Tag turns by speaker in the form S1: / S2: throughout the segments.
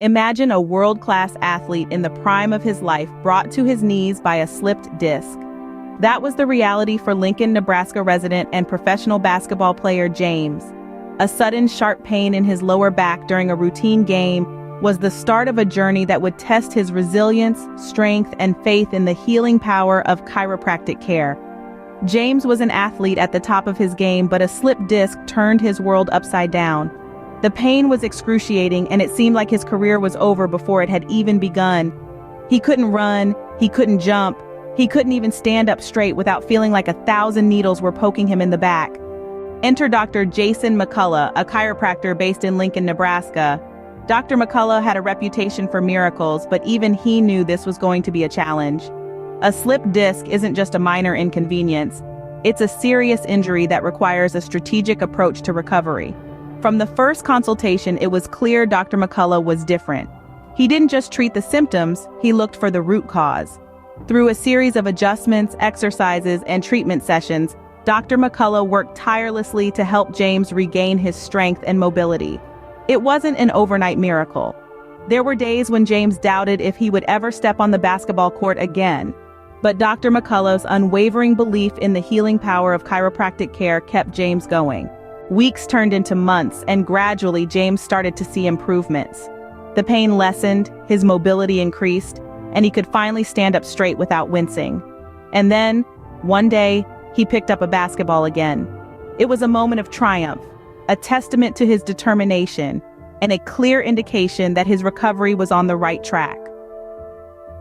S1: Imagine a world-class athlete in the prime of his life brought to his knees by a slipped disc. That was the reality for Lincoln, Nebraska resident and professional basketball player James. A sudden sharp pain in his lower back during a routine game was the start of a journey that would test his resilience, strength, and faith in the healing power of chiropractic care. James was an athlete at the top of his game, but a slipped disc turned his world upside down. The pain was excruciating, and it seemed like his career was over before it had even begun. He couldn't run, he couldn't jump, he couldn't even stand up straight without feeling like 1,000 needles were poking him in the back. Enter Dr. Jason McCullough, a chiropractor based in Lincoln, Nebraska. Dr. McCullough had a reputation for miracles, but even he knew this was going to be a challenge. A slipped disc isn't just a minor inconvenience. It's a serious injury that requires a strategic approach to recovery. From the first consultation, it was clear Dr. McCullough was different. He didn't just treat the symptoms, he looked for the root cause. Through a series of adjustments, exercises, and treatment sessions, Dr. McCullough worked tirelessly to help James regain his strength and mobility. It wasn't an overnight miracle. There were days when James doubted if he would ever step on the basketball court again. But Dr. McCullough's unwavering belief in the healing power of chiropractic care kept James going. Weeks turned into months, and gradually James started to see improvements. The pain lessened, his mobility increased, and he could finally stand up straight without wincing. And then, one day, he picked up a basketball again. It was a moment of triumph, a testament to his determination, and a clear indication that his recovery was on the right track.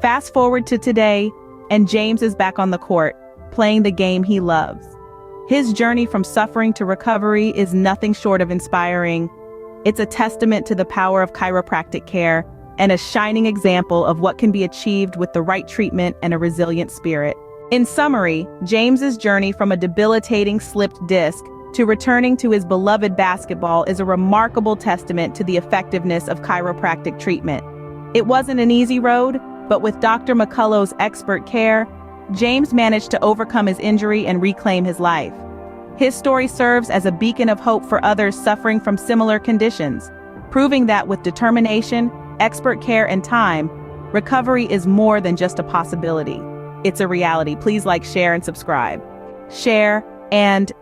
S1: Fast forward to today, and James is back on the court, playing the game he loves. His journey from suffering to recovery is nothing short of inspiring. It's a testament to the power of chiropractic care and a shining example of what can be achieved with the right treatment and a resilient spirit. In summary, James's journey from a debilitating slipped disc to returning to his beloved basketball is a remarkable testament to the effectiveness of chiropractic treatment. It wasn't an easy road, but with Dr. McCullough's expert care, James managed to overcome his injury and reclaim his life. His story serves as a beacon of hope for others suffering from similar conditions, proving that with determination, expert care, and time, recovery is more than just a possibility. It's a reality. Please like, share, and subscribe. Share and